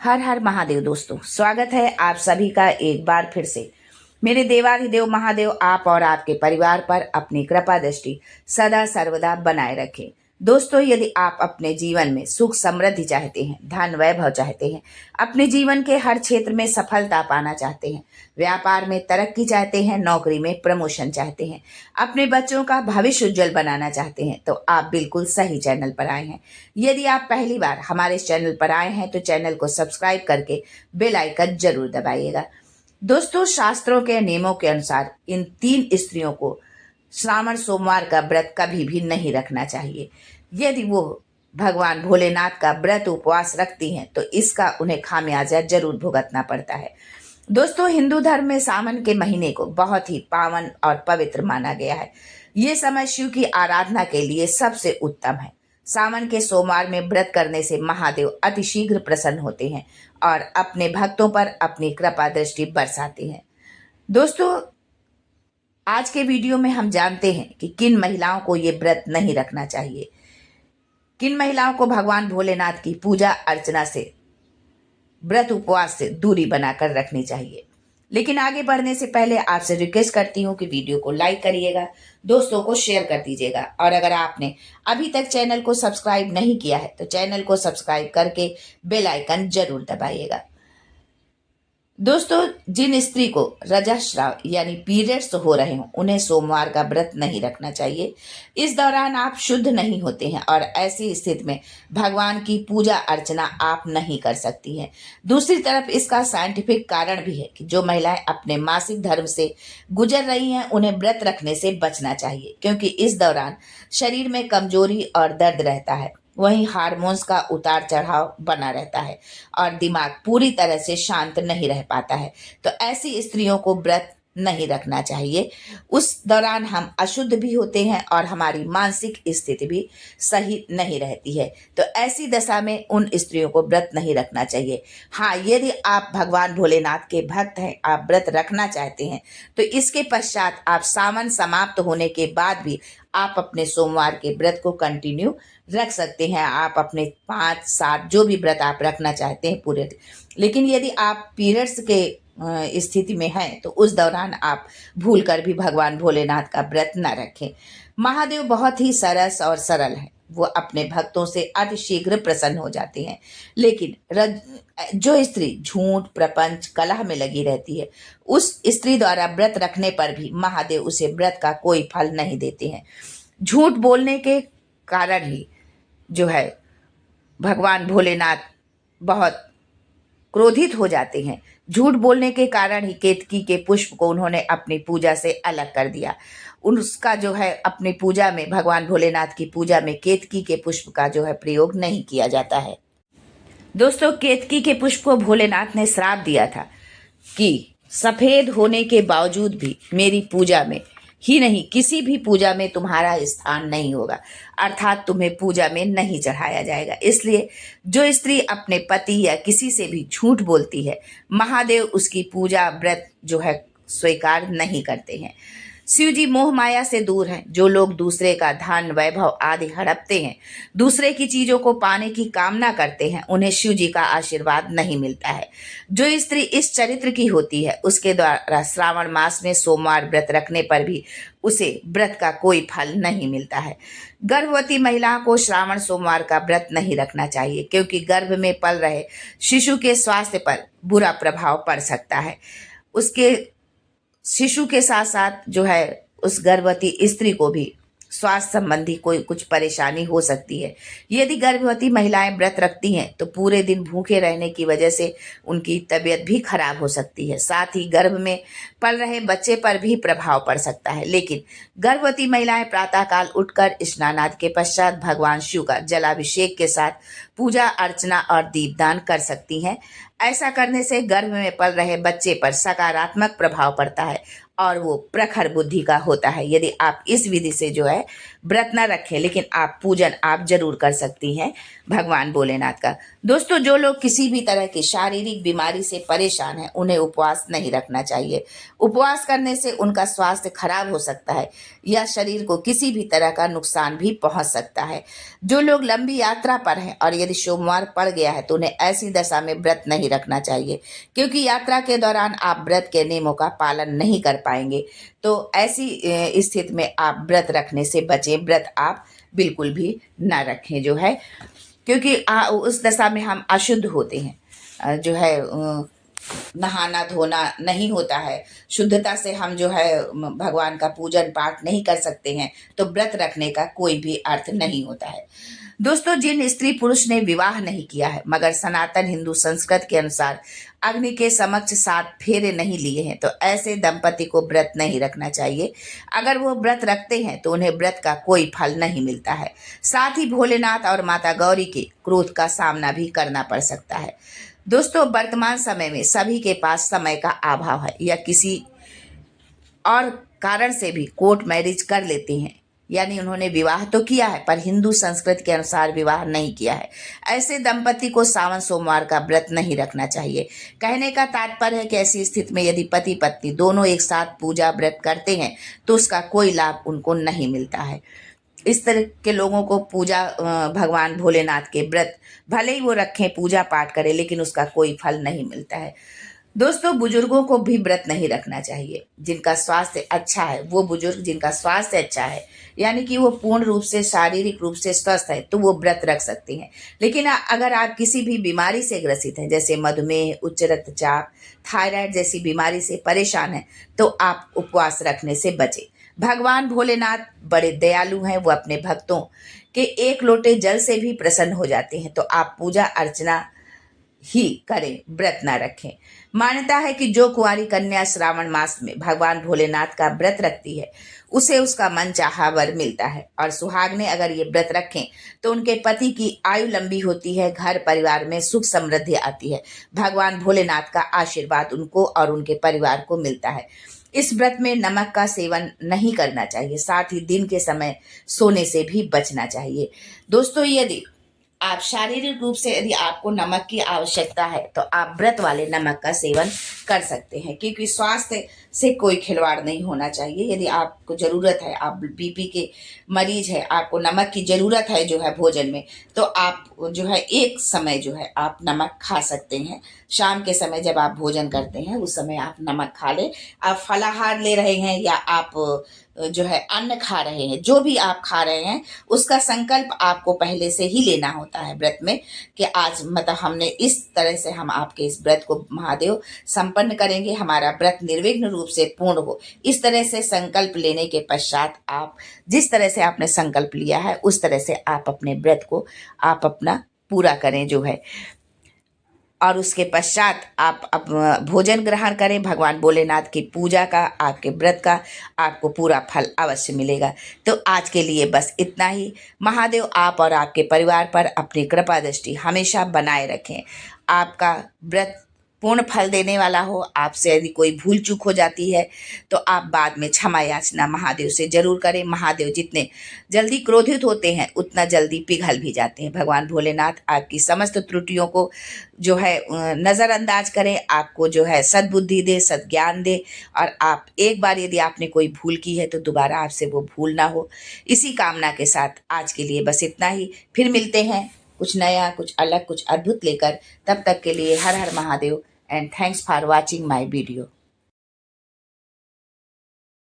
हर हर महादेव। दोस्तों, स्वागत है आप सभी का एक बार फिर से। मेरे देवाधिदेव महादेव आप और आपके परिवार पर अपनी कृपा दृष्टि सदा सर्वदा बनाए रखें। दोस्तों, यदि आप अपने जीवन में सुख समृद्धि चाहते हैं, धन वैभव चाहते हैं, अपने जीवन के हर क्षेत्र में सफलता पाना चाहते हैं, व्यापार में तरक्की चाहते हैं, नौकरी में प्रमोशन चाहते हैं, अपने बच्चों का भविष्य उज्जवल बनाना चाहते हैं, तो आप बिल्कुल सही चैनल पर आए हैं। यदि आप पहली बार हमारे इस चैनल पर आए हैं तो चैनल को सब्सक्राइब करके बेल आइकन जरूर दबाइएगा। दोस्तों, शास्त्रों के नियमों के अनुसार इन 3 स्त्रियों को श्रावण सोमवार का व्रत कभी भी नहीं रखना चाहिए। यदि वो भगवान भोलेनाथ का व्रत उपवास रखती हैं तो इसका उन्हें खामियाजा जरूर भुगतना पड़ता है। दोस्तों, हिंदू धर्म में सावन के महीने को बहुत ही पावन और पवित्र माना गया है। ये समय शिव की आराधना के लिए सबसे उत्तम है। सावन के सोमवार में व्रत करने से महादेव अतिशीघ्र प्रसन्न होते हैं और अपने भक्तों पर अपनी कृपा दृष्टि बरसाते हैं। दोस्तों, आज के वीडियो में हम जानते हैं कि किन महिलाओं को ये व्रत नहीं रखना चाहिए, किन महिलाओं को भगवान भोलेनाथ की पूजा अर्चना से, व्रत उपवास से दूरी बनाकर रखनी चाहिए। लेकिन आगे बढ़ने से पहले आपसे रिक्वेस्ट करती हूँ कि वीडियो को लाइक करिएगा, दोस्तों को शेयर कर दीजिएगा, और अगर आपने अभी तक चैनल को सब्सक्राइब नहीं किया है तो चैनल को सब्सक्राइब करके बेल आइकन जरूर दबाइएगा। दोस्तों, जिन स्त्री को रजस्राव यानी पीरियड्स हो रहे हों उन्हें सोमवार का व्रत नहीं रखना चाहिए। इस दौरान आप शुद्ध नहीं होते हैं और ऐसी स्थिति में भगवान की पूजा अर्चना आप नहीं कर सकती हैं। दूसरी तरफ इसका साइंटिफिक कारण भी है कि जो महिलाएं अपने मासिक धर्म से गुजर रही हैं उन्हें व्रत रखने से बचना चाहिए, क्योंकि इस दौरान शरीर में कमजोरी और दर्द रहता है, वहीं हार्मोन्स का उतार चढ़ाव बना रहता है और दिमाग पूरी तरह से शांत नहीं रह पाता है। तो ऐसी स्त्रियों को व्रत नहीं रखना चाहिए। उस दौरान हम अशुद्ध भी होते हैं और हमारी मानसिक स्थिति भी सही नहीं रहती है। तो ऐसी दशा में उन स्त्रियों को व्रत नहीं रखना चाहिए। हाँ, यदि आप भगवान भोलेनाथ के भक्त हैं, आप व्रत रखना चाहते हैं, तो इसके पश्चात आप सावन समाप्त होने के बाद भी आप अपने सोमवार के व्रत को कंटिन्यू रख सकते हैं। आप अपने 5-7 जो भी व्रत आप रखना चाहते हैं पूरे। लेकिन यदि आप पीरियड्स के स्थिति में हैं तो उस दौरान आप भूल कर भी भगवान भोलेनाथ का व्रत न रखें। महादेव बहुत ही सरस और सरल हैं, वो अपने भक्तों से अतिशीघ्र प्रसन्न हो जाते हैं। लेकिन जो स्त्री झूठ, प्रपंच, कलह में लगी रहती है, उस स्त्री द्वारा व्रत रखने पर भी महादेव उसे व्रत का कोई फल नहीं देते हैं। झूठ बोलने के कारण ही जो है भगवान भोलेनाथ बहुत क्रोधित हो जाते हैं। झूठ बोलने के कारण ही केतकी के पुष्प को उन्होंने अपनी पूजा से अलग कर दिया। उसका जो है अपनी पूजा में, भगवान भोलेनाथ की पूजा में केतकी के पुष्प का जो है प्रयोग नहीं किया जाता है। दोस्तों, केतकी के पुष्प को भोलेनाथ ने श्राप दिया था कि सफेद होने के बावजूद भी मेरी पूजा में ही नहीं, किसी भी पूजा में तुम्हारा स्थान नहीं होगा, अर्थात तुम्हें पूजा में नहीं चढ़ाया जाएगा। इसलिए जो स्त्री अपने पति या किसी से भी झूठ बोलती है, महादेव उसकी पूजा व्रत जो है स्वीकार नहीं करते हैं। शिव जी मोह माया से दूर हैं। जो लोग दूसरे का धन, वैभव आदि हड़पते हैं, दूसरे की चीजों को पाने की कामना करते हैं, उन्हें शिव जी का आशीर्वाद नहीं मिलता है। जो स्त्री इस चरित्र की होती है उसके द्वारा श्रावण मास में सोमवार व्रत रखने पर भी उसे व्रत का कोई फल नहीं मिलता है। गर्भवती महिलाओं को श्रावण सोमवार का व्रत नहीं रखना चाहिए, क्योंकि गर्भ में पल रहे शिशु के स्वास्थ्य पर बुरा प्रभाव पड़ सकता है। उसके शिशु के साथ साथ जो है उस गर्भवती स्त्री को भी स्वास्थ्य संबंधी कोई कुछ परेशानी हो सकती है। यदि गर्भवती महिलाएं व्रत रखती हैं तो पूरे दिन भूखे रहने की वजह से उनकी तबीयत भी खराब हो सकती है। साथ ही गर्भ में पल रहे बच्चे पर भी प्रभाव पड़ सकता है। लेकिन गर्भवती महिलाएं प्रातःकाल उठकर स्नानादि के पश्चात भगवान शिव का जलाभिषेक के साथ पूजा अर्चना और दीपदान कर सकती हैं। ऐसा करने से गर्भ में पल रहे बच्चे पर सकारात्मक प्रभाव पड़ता है और वो प्रखर बुद्धि का होता है। यदि आप इस विधि से जो है व्रत ना रखें, लेकिन आप पूजन आप जरूर कर सकती हैं भगवान भोलेनाथ का। दोस्तों, जो लोग किसी भी तरह की शारीरिक बीमारी से परेशान हैं, उन्हें उपवास नहीं रखना चाहिए। उपवास करने से उनका स्वास्थ्य खराब हो सकता है या शरीर को किसी भी तरह का नुकसान भी पहुंच सकता है। जो लोग लंबी यात्रा पर हैं और यदि सोमवार पड़ गया है तो उन्हें ऐसी दशा में व्रत नहीं रखना चाहिए, क्योंकि यात्रा के दौरान आप व्रत के नियमों का पालन नहीं कर पाएंगे। तो ऐसी स्थिति में आप व्रत रखने से बचें। व्रत आप बिल्कुल भी ना रखें जो है, क्योंकि उस दशा में हम अशुद्ध होते हैं। जो है नहाना धोना नहीं होता है, शुद्धता से हम जो है भगवान का पूजन पाठ नहीं कर सकते हैं, तो व्रत रखने का कोई भी अर्थ नहीं होता है। दोस्तों, जिन स्त्री पुरुष ने विवाह नहीं किया है मगर सनातन हिंदू संस्कृत के अनुसार अग्नि के समक्ष 7 फेरे नहीं लिए हैं, तो ऐसे दंपति को व्रत नहीं रखना चाहिए। अगर वो व्रत रखते हैं तो उन्हें व्रत का कोई फल नहीं मिलता है। साथ ही भोलेनाथ और माता गौरी के क्रोध का सामना भी करना पड़ सकता है। दोस्तों, वर्तमान समय में सभी के पास समय का अभाव है या किसी और कारण से भी कोर्ट मैरिज कर लेते हैं, यानी उन्होंने विवाह तो किया है पर हिंदू संस्कृति के अनुसार विवाह नहीं किया है। ऐसे दंपति को सावन सोमवार का व्रत नहीं रखना चाहिए। कहने का तात्पर्य है कि ऐसी स्थिति में यदि पति पत्नी दोनों एक साथ पूजा व्रत करते हैं तो उसका कोई लाभ उनको नहीं मिलता है। इस तरह के लोगों को पूजा भगवान भोलेनाथ के व्रत भले ही वो रखें, पूजा पाठ करें, लेकिन उसका कोई फल नहीं मिलता है। दोस्तों, बुजुर्गों को भी व्रत नहीं रखना चाहिए। जिनका स्वास्थ्य अच्छा है, वो बुजुर्ग जिनका स्वास्थ्य अच्छा है, यानी कि वो पूर्ण रूप से शारीरिक रूप से स्वस्थ है, तो वो व्रत रख सकते हैं। लेकिन अगर आप किसी भी बीमारी से ग्रसित हैं, जैसे मधुमेह, उच्च रक्तचाप, थायराइड जैसी बीमारी से परेशान हैं, तो आप उपवास रखने से बचें। भगवान भोलेनाथ बड़े दयालु हैं, वो अपने भक्तों के एक लोटे जल से भी प्रसन्न हो जाते हैं। तो आप पूजा अर्चना ही करें, व्रत ना रखें। मान्यता है कि जो कुंवारी कन्या श्रावण मास में भगवान भोलेनाथ का व्रत रखती है, उसे उसका मनचाहा वर मिलता है। और सुहागने अगर ये व्रत रखें तो उनके पति की आयु लंबी होती है, घर परिवार में सुख समृद्धि आती है। भगवान भोलेनाथ का आशीर्वाद उनको और उनके परिवार को मिलता है। इस व्रत में नमक का सेवन नहीं करना चाहिए, साथ ही दिन के समय सोने से भी बचना चाहिए। दोस्तों, यदि आप शारीरिक रूप से यदि आपको नमक की आवश्यकता है तो आप व्रत वाले नमक का सेवन कर सकते हैं, क्योंकि स्वास्थ्य से कोई खिलवाड़ नहीं होना चाहिए। यदि आपको ज़रूरत है, आप बीपी के मरीज है, आपको नमक की ज़रूरत है जो है भोजन में, तो आप जो है एक समय जो है आप नमक खा सकते हैं। शाम के समय जब आप भोजन करते हैं उस समय आप नमक खा लें। आप फलाहार ले रहे हैं या आप जो है अन्न खा रहे हैं, जो भी आप खा रहे हैं उसका संकल्प आपको पहले से ही लेना होता है व्रत में, कि आज मतलब हमने इस तरह से हम आपके इस व्रत को महादेव संपन्न करेंगे, हमारा व्रत निर्विघ्न रूप से पूर्ण हो। इस तरह से संकल्प लेने के पश्चात आप जिस तरह से आपने संकल्प लिया है उस तरह से आप अपने व्रत को आप अपना पूरा करें जो है। और उसके पश्चात आप भोजन ग्रहण करें। भगवान भोलेनाथ की पूजा का, आपके व्रत का आपको पूरा फल अवश्य मिलेगा। तो आज के लिए बस इतना ही। महादेव आप और आपके परिवार पर अपनी कृपा दृष्टि हमेशा बनाए रखें। आपका व्रत पूर्ण फल देने वाला हो। आपसे यदि कोई भूल चूक हो जाती है तो आप बाद में क्षमा याचना महादेव से जरूर करें। महादेव जितने जल्दी क्रोधित होते हैं उतना जल्दी पिघल भी जाते हैं। भगवान भोलेनाथ आपकी समस्त त्रुटियों को जो है नज़रअंदाज करें, आपको जो है सद्बुद्धि दे, सद्ज्ञान दे, और आप एक बार यदि आपने कोई भूल की है तो दोबारा आपसे वो भूल ना हो। इसी कामना के साथ आज के लिए बस इतना ही। फिर मिलते हैं कुछ नया, कुछ अलग, कुछ अद्भुत लेकर। तब तक के लिए हर हर Mahadev and thanks for watching my video.